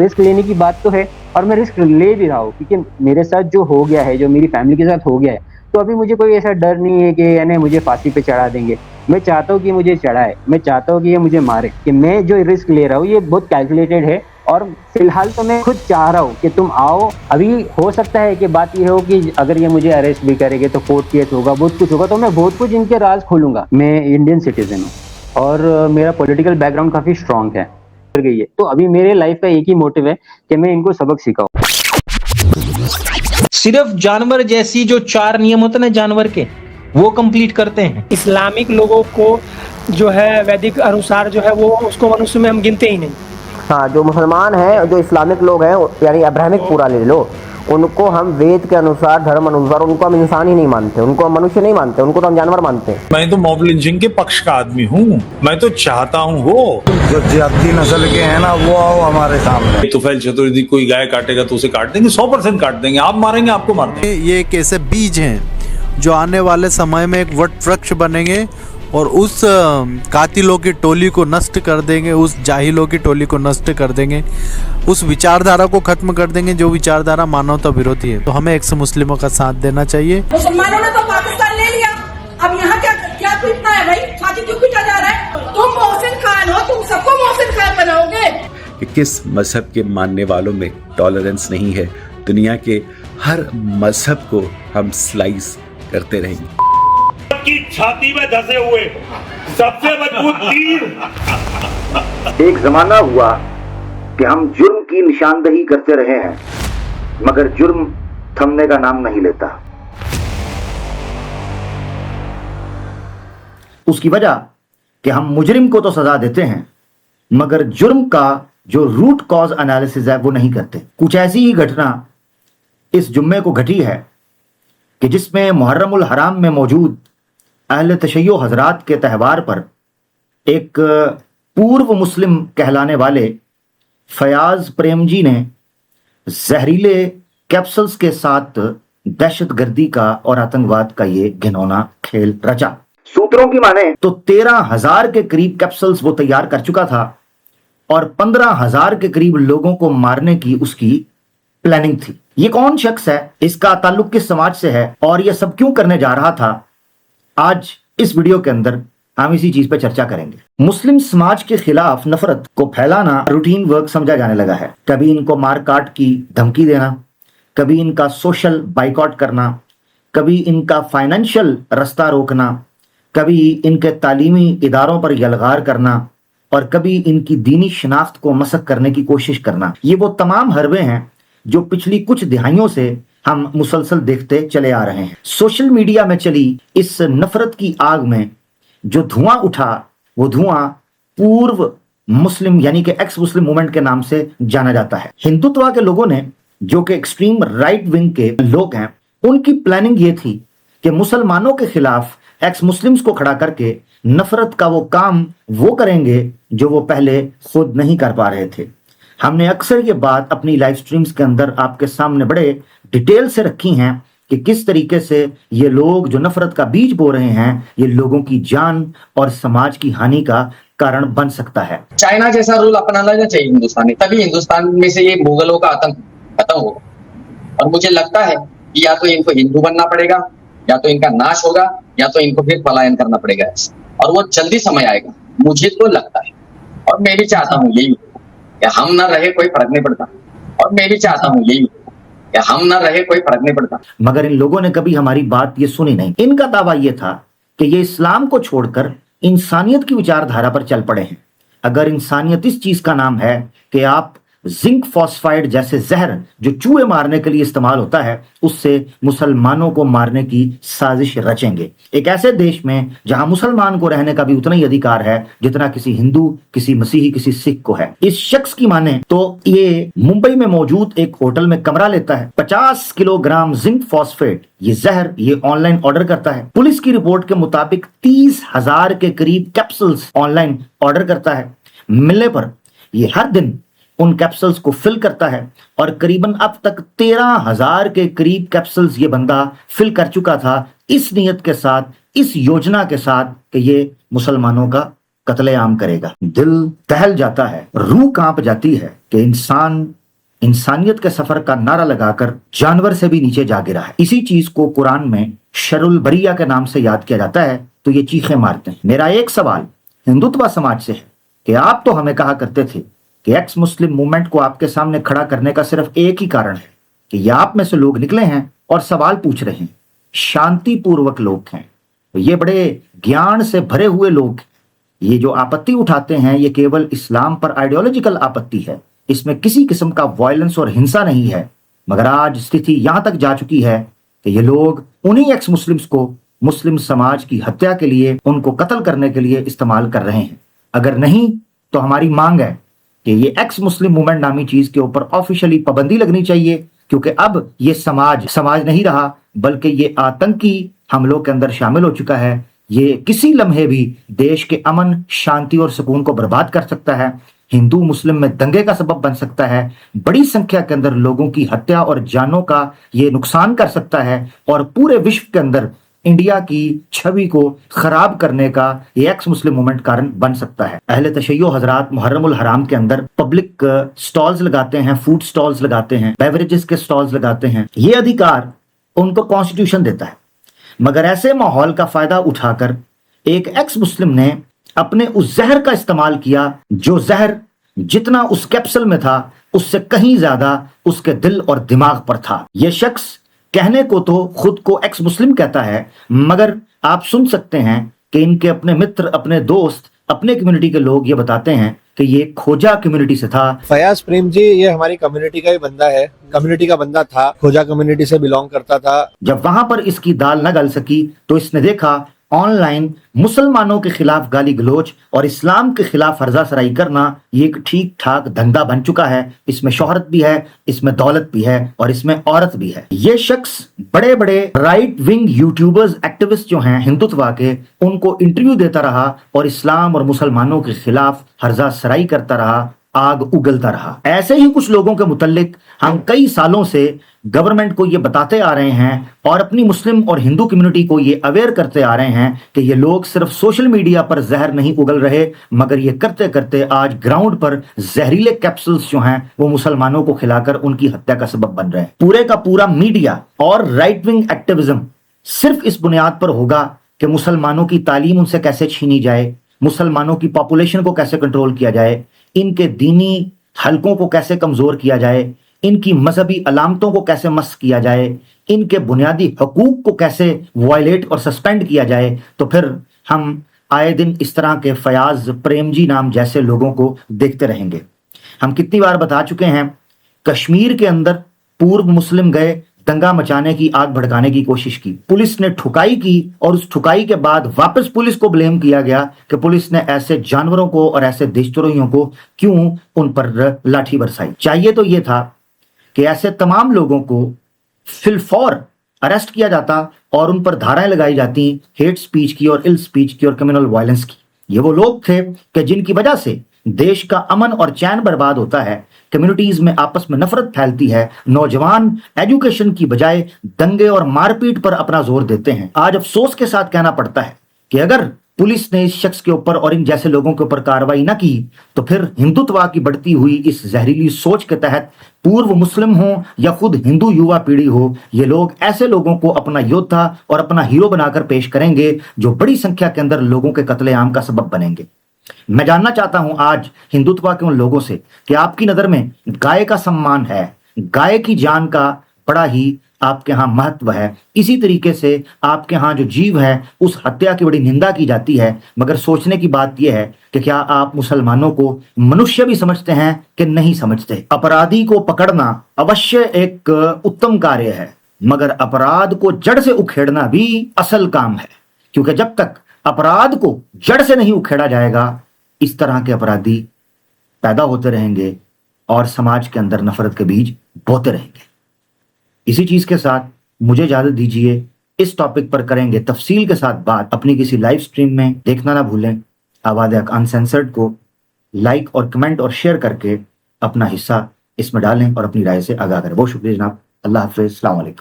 Risk لینے کی بات تو ہے اور میں رسک لے بھی رہا ہوں، کیونکہ میرے ساتھ جو ہو گیا ہے، جو میری فیملی کے ساتھ ہو گیا ہے، تو ابھی مجھے کوئی ایسا ڈر نہیں ہے کہ یعنی مجھے پھانسی پہ چڑھا دیں گے. میں چاہتا ہوں کہ مجھے چڑھائے، میں چاہتا ہوں کہ یہ مجھے مارے. کہ میں جو رسک لے رہا ہوں یہ بہت کیلکولیٹڈ ہے، اور فی الحال تو میں خود چاہ رہا ہوں کہ تم آؤ. ابھی ہو سکتا ہے کہ بات یہ ہو کہ اگر یہ مجھے اریسٹ بھی کرے گے تو کورٹ کیس ہوگا، بہت کچھ ہوگا، تو میں بہت کچھ ان کے راز کھولوں گا. میں انڈین سٹیزن ہوں اور میرا پولیٹیکل بیک گراؤنڈ کافی اسٹرانگ ہے گئی ہے. تو ابھی میرے لائف کا ایک ہی موٹو ہے کہ میں ان کو سبق سکھاؤں. صرف جانور جیسی جو 4 نیم ہوتے ہیں نا جانور کے، وہ کمپلیٹ کرتے ہیں. اسلامک لوگوں کو جو ہے ویدک انوسار جو ہے وہ اس کو منوشی میں ہم گنتے ہی نہیں. ہاں، جو مسلمان ہیں، جو اسلامک لوگ ہیں، یعنی ابراہمک پورا لے لو، ان کو ہم وید کے انوسار، دھرم انوسار، ان کو ہم انسان ہی نہیں مانتے، ان کو ہم منوشیہ نہیں مانتے، ان کو تو ہم جانور مانتے ہیں. میں تو موب لنچنگ کے پکش کا آدمی ہوں. میں تو چاہتا ہوں وہ جو زیادتی نسل کے ہیں نا وہ آؤ ہمارے سامنے. طفیل چتردی کوئی گائے کاٹے گا تو اسے کاٹ دیں گے، 100% کاٹ دیں گے. آپ ماریں گے، آپ کو مار دیں گے. یہ ایک ایسے بیج ہیں جو آنے والے سمے میں ایک وٹ ورکش بنیں گے اور اس قاتلوں کی ٹولی کو نشٹ کر دیں گے، اس جاہلوں کی ٹولی کو نشٹ کر دیں گے، اس وچاردھارا کو ختم کر دیں گے جو وچاردھارا مانوتا ورودھی ہے. تو ہمیں ایک مسلموں کا ساتھ دینا چاہیے. مسلمانوں نے تو پاکستان لے لیا، اب یہاں کیا پیٹنا ہے بھائی؟ چھاتی کیوں پیٹا جا رہا ہے؟ تم محسن خان ہو، تم سب کو محسن خان بناؤ گے. کہ کس مذہب کے ماننے والوں میں ٹالرنس نہیں ہے. دنیا کے ہر مذہب کو ہم سلائس کرتے رہیں گے. کی چھاتی میں دھسے ہوئے سب سے مضبوط تیر. ایک زمانہ ہوا کہ ہم جرم کی نشاندہی کرتے رہے ہیں، مگر جرم تھمنے کا نام نہیں لیتا. اس کی وجہ کہ ہم مجرم کو تو سزا دیتے ہیں مگر جرم کا جو روٹ کاز انالیسز ہے وہ نہیں کرتے. کچھ ایسی ہی گھٹنا اس جمعے کو گھٹی ہے کہ جس میں محرم الحرام میں موجود اہل تشیع حضرات کے تہوار پر ایک پورو مسلم کہلانے والے فیاض پریم جی نے زہریلے کیپسلز کے ساتھ دہشت گردی کا اور آتنکواد کا یہ گھنونا کھیل رچا. سوتروں کی مانے تو 13,000 کے قریب کیپسلز وہ تیار کر چکا تھا اور 15,000 کے قریب لوگوں کو مارنے کی اس کی پلاننگ تھی. یہ کون شخص ہے، اس کا تعلق کس سماج سے ہے اور یہ سب کیوں کرنے جا رہا تھا، آج اس ویڈیو کے اندر ہم اسی چیز پہ چرچا کریں گے. مسلم سماج کے خلاف نفرت کو پھیلانا روٹین ورک سمجھا جانے لگا ہے. کبھی ان کو مار کاٹ کی دھمکی دینا، کبھی ان کا سوشل بائیکاٹ کرنا، کبھی ان کا فائنینشل رستہ روکنا، کبھی ان کے تعلیمی اداروں پر یلغار کرنا اور کبھی ان کی دینی شناخت کو مسخ کرنے کی کوشش کرنا. یہ وہ تمام حربے ہیں جو پچھلی کچھ دہائیوں سے ہم مسلسل دیکھتے چلے آ رہے ہیں. سوشل میڈیا میں چلی اس نفرت کی آگ میں جو دھواں اٹھا، وہ دھواں پورو مسلم یعنی کہ ایکس مسلم موومنٹ کے نام سے جانا جاتا ہے. ہندوتوا کے لوگوں نے، جو کہ ایکسٹریم رائٹ ونگ کے لوگ ہیں، ان کی پلاننگ یہ تھی کہ مسلمانوں کے خلاف ایکس مسلمز کو کھڑا کر کے نفرت کا وہ کام وہ کریں گے جو وہ پہلے خود نہیں کر پا رہے تھے. ہم نے اکثر یہ بات اپنی لائف سٹریمز کے اندر آپ کے سامنے بڑے ڈیٹیل سے رکھی ہیں کہ کس طریقے سے یہ لوگ جو نفرت کا بیج بو رہے ہیں یہ لوگوں کی جان اور سماج کی ہانی کا کارن بن سکتا ہے. چائنا جیسا رول اپنانا چاہیے ہندوستان، تبھی ہندوستان میں سے یہ مغلوں کا آتنک ختم ہوگا. اور مجھے لگتا ہے کہ یا تو ان کو ہندو بننا پڑے گا، یا تو ان کا ناش ہوگا، یا تو ان کو پھر پلاین کرنا پڑے گا. اور وہ جلدی سمجھ آئے گا، مجھے تو لگتا ہے. اور میں بھی چاہتا ہوں یہی کہ ہم نہ رہے، کوئی فرق نہیں پڑتا. اور میں بھی چاہتا ہوں یہی کہ ہم نہ رہے، کوئی فرق نہیں پڑتا. مگر ان لوگوں نے کبھی ہماری بات یہ سنی نہیں. ان کا دعویٰ یہ تھا کہ یہ اسلام کو چھوڑ کر انسانیت کی وچار دھارا پر چل پڑے ہیں. اگر انسانیت اس چیز کا نام ہے کہ آپ زنک فاسفائڈ جیسے زہر جو چوہے مارنے کے لیے استعمال ہوتا ہے اس سے مسلمانوں کو مارنے کی سازش رچیں گے. ایک ایسے دیش میں جہاں مسلمان کو رہنے کا بھی اتنا ہی ادھیکار ہے جتنا کسی ہندو، کسی مسیحی، کسی سکھ کو ہے. اس شخص کی مانے تو یہ ممبئی میں موجود ایک ہوٹل میں کمرہ لیتا ہے، 50 کلو گرام زنک فاسفیٹ یہ زہر یہ آن لائن آرڈر کرتا ہے. پولیس کی رپورٹ کے مطابق 30,000 کے قریب کیپسولز آن لائن آرڈر کرتا ہے. ملنے پر یہ ہر دن ان کیپسلز کو فل کرتا ہے اور قریباً اب تک 13,000 کے قریب کیپسلز یہ بندہ فل کر چکا تھا، اس نیت کے ساتھ، اس یوجنا کے ساتھ کہ یہ مسلمانوں کا कत्लेआम करेगा। दिल दहल जाता है, रूह कांप जाती है कि इंसान इंसानियत के सफर का नारा लगाकर जानवर से भी नीचे जा गिरा है। इसी चीज को कुरान में शरुल बरिया के नाम से याद किया जाता है तो ये चीखें मारते हैं। मेरा एक सवाल हिंदुत्व समाज से है कि आप तो हमें कहा करते थे कि एक्स मुस्लिम मूवमेंट को आपके सामने खड़ा करने का सिर्फ एक ही कारण है कि ये आप में से लोग निकले हैं और सवाल पूछ रहे हैं, शांतिपूर्वक लोग हैं, तो ये बड़े ज्ञान से भरे हुए लोग। ये जो आपत्ति उठाते हैं ये केवल इस्लाम पर आइडियोलॉजिकल आपत्ति है, इसमें किसी किस्म का वायलेंस और हिंसा नहीं है। मगर आज स्थिति यहां तक जा चुकी है कि ये लोग उन्हीं एक्स मुस्लिम्स को मुस्लिम समाज की हत्या के लिए, उनको कत्ल करने के लिए इस्तेमाल कर रहे हैं। अगर नहीं तो हमारी मांग है कि ये एक्स मुस्लिम मूवमेंट नामी चीज के ऊपर ऑफिशियली पाबंदी लगनी चाहिए, क्योंकि अब ये समाज नहीं रहा बल्कि ये आतंकी हमलों के अंदर शामिल हो चुका है। ये किसी लम्हे भी देश के अमन, शांति और सुकून को बर्बाद कर सकता है, हिंदू मुस्लिम में दंगे का सबब बन सकता है, बड़ी संख्या के अंदर लोगों की हत्या और जानों का ये नुकसान कर सकता है और पूरे विश्व के अंदर इंडिया की छवि को खराब करने का ये एक्स मुस्लिम मूवमेंट कारण बन सकता है। अहले तशय्यो हजरात मुहर्रमुल हराम के अंदर पब्लिक स्टॉल्स लगाते हैं, फूड स्टॉल्स लगाते हैं, बेवरेजेस के स्टॉल्स लगाते हैं, ये अधिकार उनको कॉन्स्टिट्यूशन देता है। मगर ऐसे माहौल का फायदा उठाकर एक एक्स मुस्लिम ने अपने उस जहर का इस्तेमाल किया, जो जहर जितना उस कैप्सूल में था उससे कहीं ज्यादा उसके दिल और दिमाग पर था। यह शख्स कहने को तो खुद को एक्स मुस्लिम कहता है, मगर आप सुन सकते हैं कि इनके अपने मित्र, अपने दोस्त, अपने कम्युनिटी के लोग ये बताते हैं कि ये खोजा कम्युनिटी से था। फयाज प्रेम जी ये हमारी कम्युनिटी का ही बंदा है, कम्युनिटी का बंदा था, खोजा कम्युनिटी से बिलोंग करता था। जब वहां पर इसकी दाल न गल सकी तो इसने देखा ऑनलाइन मुसलमानों के खिलाफ गाली गलोच और इस्लाम के खिलाफ हर्जा सराई करना ये एक ठीक ठाक धंधा बन चुका है। इसमें शोहरत भी है, इसमें दौलत भी है और इसमें औरत भी है। ये शख्स बड़े बड़े राइट विंग यूट्यूबर्स, एक्टिविस्ट जो हैं हिंदुत्व के, उनको इंटरव्यू देता रहा और इस्लाम और मुसलमानों के खिलाफ हर्जा सराई करता रहा, आग उगलता रहा। ऐसे ही कुछ लोगों के मुतल्लिक हम कई सालों से गवर्नमेंट को ये बताते आ रहे हैं और अपनी मुस्लिम और हिंदू कम्युनिटी को ये अवेयर करते आ रहे हैं कि ये लोग सिर्फ सोशल मीडिया पर जहर नहीं उगल रहे, मगर ये करते करते आज ग्राउंड पर जहरीले कैप्सूल्स जो हैं वो मुसलमानों को खिलाकर उनकी हत्या का सबब बन रहे हैं। पूरे का पूरा मीडिया और राइट विंग एक्टिविज्म सिर्फ इस बुनियाद पर होगा कि मुसलमानों की तालीम उनसे कैसे छीनी जाए, मुसलमानों की पॉपुलेशन को कैसे कंट्रोल किया जाए, इनके दीनी हलकों को कैसे कमजोर किया जाए, इनकी मजहबी अलामतों को कैसे मस्क किया जाए, इनके बुनियादी हकूक को कैसे वायलेट और सस्पेंड किया जाए, तो फिर हम आए दिन इस तरह के फयाज प्रेम जी नाम जैसे लोगों को देखते रहेंगे। हम कितनी बार बता चुके हैं, कश्मीर के अंदर पूर्व मुस्लिम गए, दंगा मचाने की, आग भड़काने की कोशिश की, पुलिस ने ठुकाई की और उस ठुकाई के बाद वापस पुलिस को ब्लेम किया गया कि पुलिस ने ऐसे जानवरों को और ऐसे देशद्रोहियों को क्यों उन पर लाठी बरसाई। चाहिए तो ये था कि ऐसे तमाम लोगों को फिलफौर अरेस्ट किया जाता और उन पर धाराएं लगाई जाती हेट स्पीच की और इल स्पीच की और कम्युनल वायलेंस की। ये वो लोग थे कि जिनकी वजह से देश का अमन और चैन बर्बाद होता है, कम्युनिटीज में आपस में नफरत फैलती है, नौजवान एजुकेशन की बजाय दंगे और मारपीट पर अपना जोर देते हैं। आज अफसोस के साथ कहना पड़ता है कि अगर पुलिस ने इस शख्स के ऊपर और इन जैसे लोगों के ऊपर कार्रवाई न की तो फिर हिंदुत्व की बढ़ती हुई इस जहरीली सोच के तहत पूर्व मुस्लिम हो या खुद हिंदू युवा पीढ़ी हो, ये लोग ऐसे लोगों को अपना योद्धा और अपना हीरो बनाकर पेश करेंगे जो बड़ी संख्या के अंदर लोगों के कत्लेआम का सबब बनेंगे। मैं जानना चाहता हूं आज हिंदुत्व के उन लोगों से कि आपकी नजर में गाय का सम्मान है, गाय की जान का बड़ा ही आपके यहां महत्व है, इसी तरीके से आपके यहां जो जीव है उस हत्या की बड़ी निंदा की जाती है। मगर सोचने की बात यह है कि क्या आप मुसलमानों को मनुष्य भी समझते हैं कि नहीं समझते। अपराधी को पकड़ना अवश्य एक उत्तम कार्य है, मगर अपराध को जड़ से उखेड़ना भी असल काम है, क्योंकि जब तक अपराध को जड़ से नहीं उखेड़ा जाएगा इस तरह के अपराधी पैदा होते रहेंगे और समाज के अंदर नफरत के बीज बोते रहेंगे। इसी चीज के साथ मुझे इजाजत दीजिए। इस टॉपिक पर करेंगे तफसील के साथ बात अपनी किसी लाइव स्ट्रीम में। देखना ना भूलें। आवाज़ अनसेंसर्ड को लाइक और कमेंट और शेयर करके अपना हिस्सा इसमें डालें और अपनी राय से आगाह करें। बहुत शुक्रिया जनाब। अल्लाह हाफिज़। अस्सलाम वालेकुम।